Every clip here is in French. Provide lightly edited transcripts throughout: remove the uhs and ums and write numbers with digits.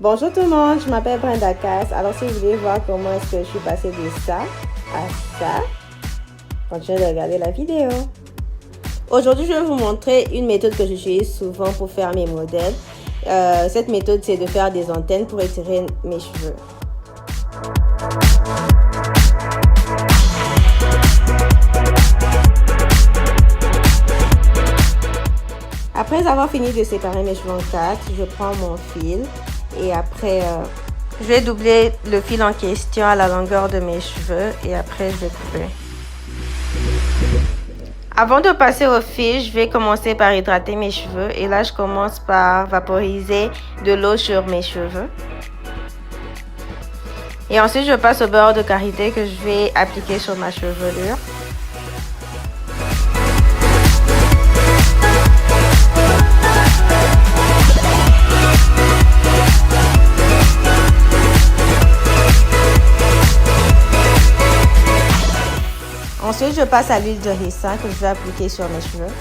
Bonjour tout le monde, je m'appelle Brenda Cass. Alors si vous voulez voir comment est-ce que je suis passée de ça à ça, continuez de regarder la vidéo. Aujourd'hui, je vais vous montrer une méthode que j'utilise souvent pour faire mes modèles. Cette méthode, c'est de faire des antennes pour étirer mes cheveux. Après avoir fini de séparer mes cheveux en 4, je prends mon fil et après je vais doubler le fil en question à la longueur de mes cheveux et après je vais couper. Avant de passer au fil, je vais commencer par hydrater mes cheveux et là je commence par vaporiser de l'eau sur mes cheveux. Et ensuite je passe au beurre de karité que je vais appliquer sur ma chevelure. Ensuite, je passe à l'huile de ricin que je vais appliquer sur mes cheveux.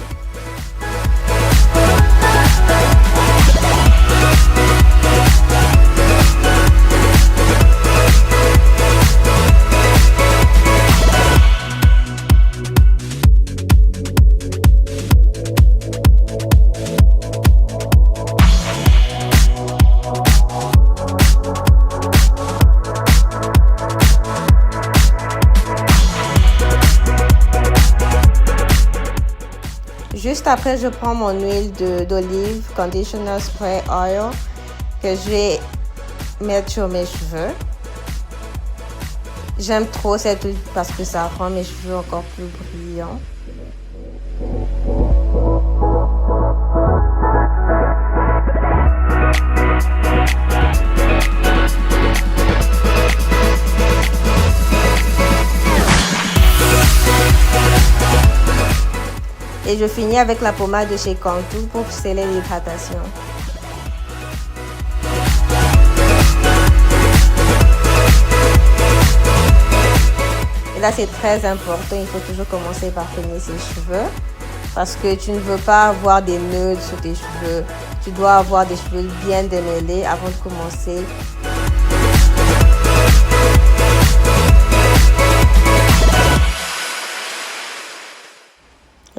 Juste après, je prends mon huile d'olive, Conditioner Spray Oil, que je vais mettre sur mes cheveux. J'aime trop cette huile parce que ça rend mes cheveux encore plus brillants. Et je finis avec la pommade de chez Cantu pour sceller l'hydratation. Et là c'est très important, il faut toujours commencer par peigner ses cheveux parce que tu ne veux pas avoir des nœuds sur tes cheveux. Tu dois avoir des cheveux bien démêlés avant de commencer.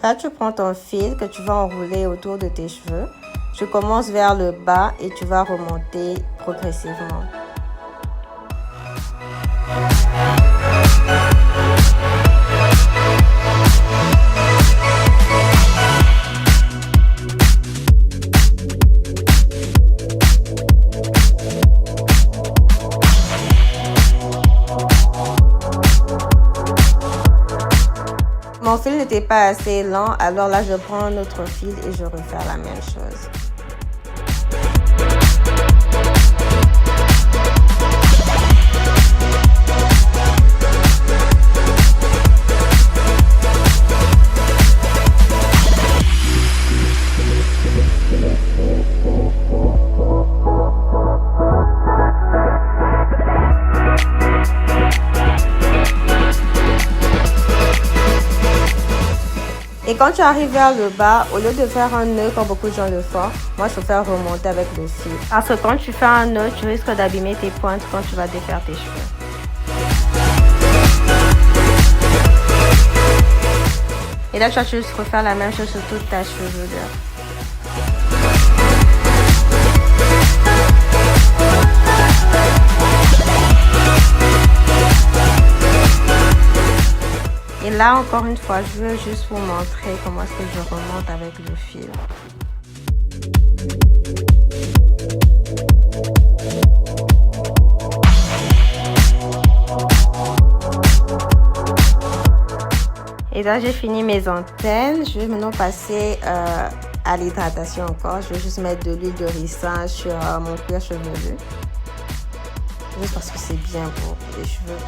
Là, tu prends ton fil que tu vas enrouler autour de tes cheveux. Tu commences vers le bas et tu vas remonter progressivement. Mon fil n'était pas assez lent, alors là je prends un autre fil et je refais la même chose. Et quand tu arrives vers le bas, au lieu de faire un nœud comme beaucoup de gens le font, moi je préfère remonter avec le fil. Parce que quand tu fais un nœud, tu risques d'abîmer tes pointes quand tu vas défaire tes cheveux. Et là tu vas juste refaire la même chose sur toute ta chevelure. Et là, encore une fois, je veux juste vous montrer comment est-ce que je remonte avec le fil. Et là, j'ai fini mes antennes. Je vais maintenant passer à l'hydratation encore. Je vais juste mettre de l'huile de ricin sur mon cuir chevelu. Juste parce que c'est bien pour les cheveux.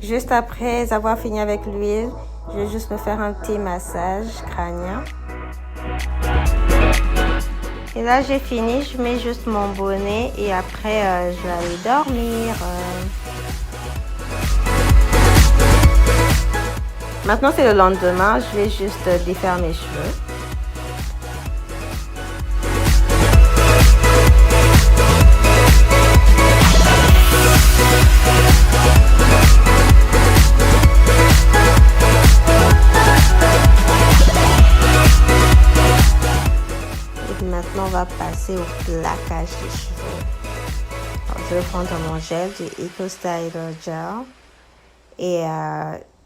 Juste après avoir fini avec l'huile, je vais juste me faire un petit massage crânien. Et là j'ai fini, je mets juste mon bonnet et après je vais aller dormir. Maintenant, c'est le lendemain. Je vais juste défaire mes cheveux. Et maintenant, on va passer au plaquage des cheveux. Alors, je vais prendre mon gel du Eco Styler Gel. Et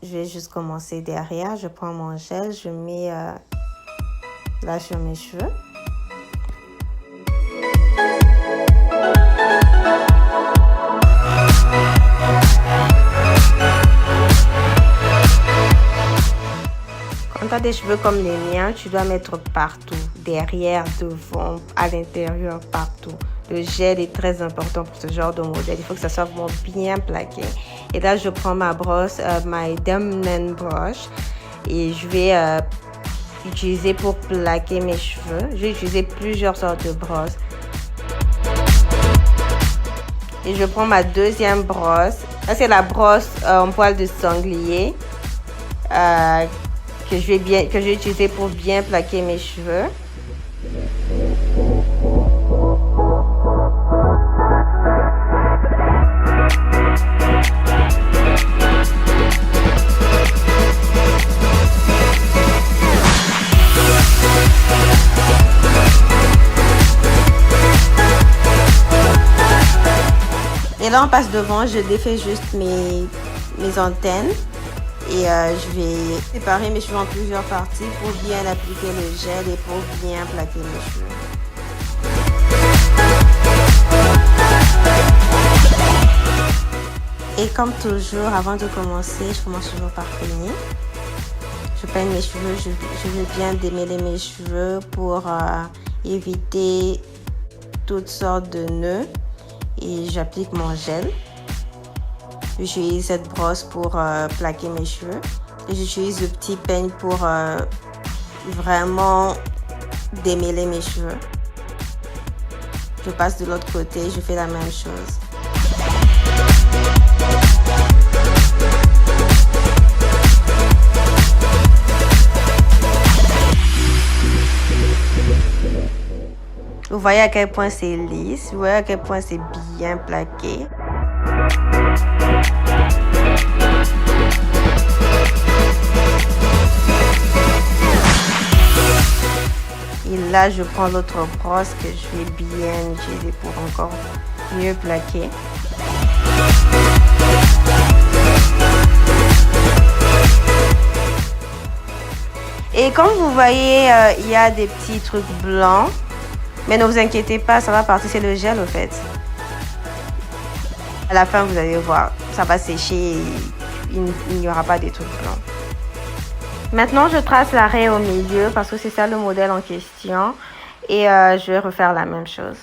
je vais juste commencer derrière. Je prends mon gel, je mets là sur mes cheveux. Quand tu as des cheveux comme les miens, tu dois mettre partout, derrière, devant, à l'intérieur, partout. Le gel est très important pour ce genre de modèle. Il faut que ça soit vraiment bien plaqué. Et là, je prends ma brosse, my Dominant Brush, et je vais utiliser pour plaquer mes cheveux. Je vais utiliser plusieurs sortes de brosses. Et je prends ma deuxième brosse. Là, c'est la brosse en poil de sanglier que je vais utiliser pour bien plaquer mes cheveux. Et là, on passe devant, je défais juste mes antennes. Et je vais séparer mes cheveux en plusieurs parties pour bien appliquer le gel et pour bien plaquer mes cheveux. Et comme toujours, avant de commencer, je commence toujours par peigner. Je peigne mes cheveux, je vais bien démêler mes cheveux pour éviter toutes sortes de nœuds. Et j'applique mon gel. J'utilise cette brosse pour plaquer mes cheveux. Et j'utilise le petit peigne pour vraiment démêler mes cheveux. Je passe de l'autre côté, je fais la même chose. Vous voyez à quel point c'est lisse, vous voyez à quel point c'est bien plaqué. Et là, je prends l'autre brosse que je vais bien utiliser pour encore mieux plaquer. Et comme vous voyez, il y a des petits trucs blancs. Mais ne vous inquiétez pas, ça va partir, c'est le gel au fait. À la fin, vous allez voir, ça va sécher et il n'y aura pas des trucs blancs. Maintenant, je trace la raie au milieu parce que c'est ça le modèle en question. Et je vais refaire la même chose.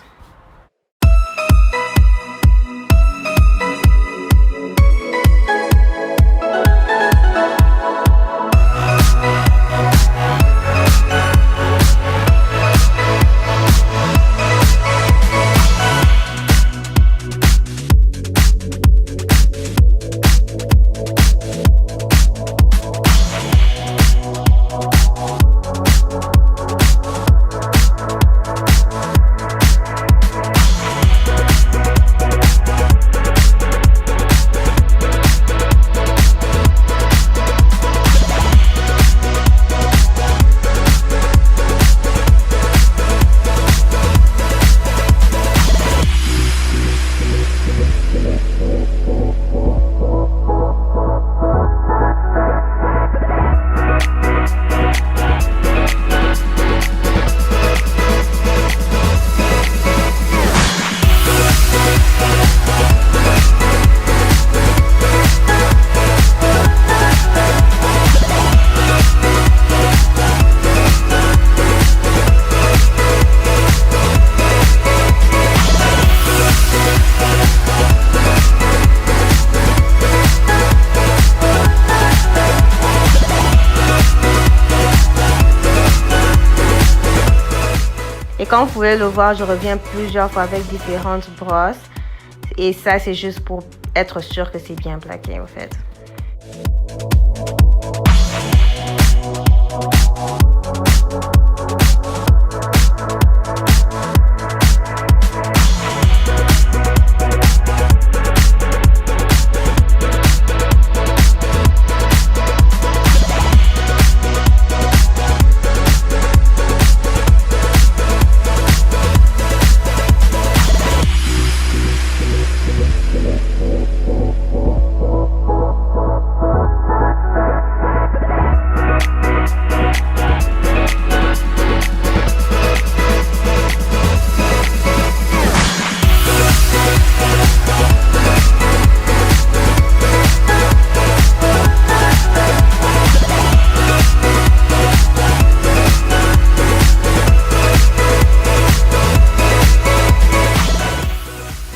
Et comme vous pouvez le voir, je reviens plusieurs fois avec différentes brosses. Et ça, c'est juste pour être sûr que c'est bien plaqué, en fait.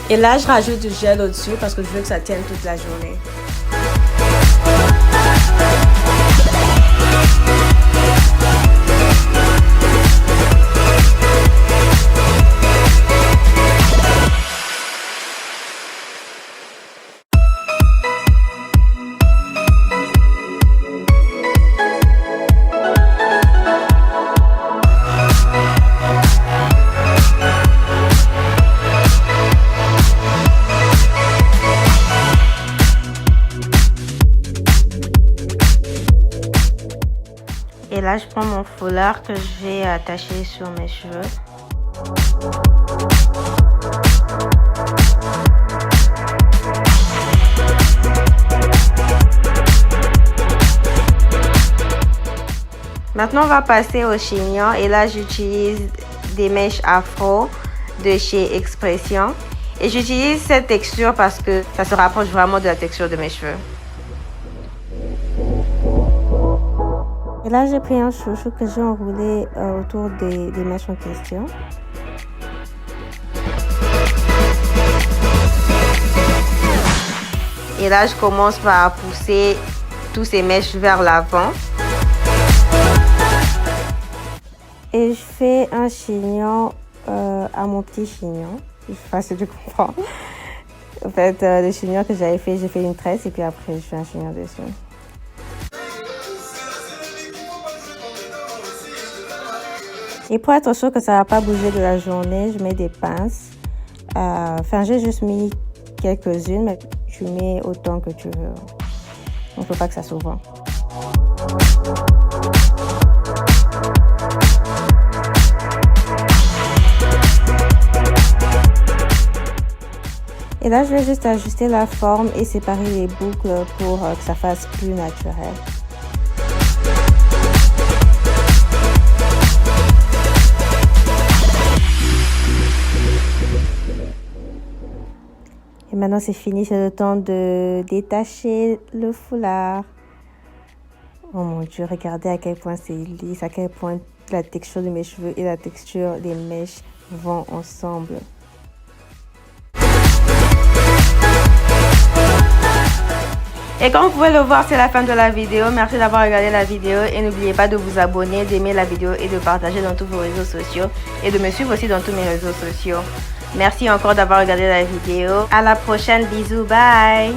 Et là, je rajoute du gel au-dessus parce que je veux que ça tienne toute la journée. Et là, je prends mon foulard que je vais attacher sur mes cheveux. Maintenant, on va passer au chignon. Et là, j'utilise des mèches afro de chez Expression. Et j'utilise cette texture parce que ça se rapproche vraiment de la texture de mes cheveux. Et là, j'ai pris un chouchou que j'ai enroulé autour des mèches en question. Et là, je commence par pousser tous ces mèches vers l'avant. Et je fais un chignon à mon petit chignon. Je sais pas si tu comprends. En fait, le chignon que j'avais fait, j'ai fait une tresse et puis après, je fais un chignon dessus. Et pour être sûr que ça ne va pas bouger de la journée, je mets des pinces. Enfin, j'ai juste mis quelques-unes, mais tu mets autant que tu veux. Il ne faut pas que ça s'ouvre. Et là, je vais juste ajuster la forme et séparer les boucles pour que ça fasse plus naturel. Et maintenant, c'est fini. C'est le temps de détacher le foulard. Oh mon Dieu, regardez à quel point c'est lisse, à quel point la texture de mes cheveux et la texture des mèches vont ensemble. Et comme vous pouvez le voir, c'est la fin de la vidéo. Merci d'avoir regardé la vidéo et n'oubliez pas de vous abonner, d'aimer la vidéo et de partager dans tous vos réseaux sociaux et de me suivre aussi dans tous mes réseaux sociaux. Merci encore d'avoir regardé la vidéo. À la prochaine. Bisous. Bye.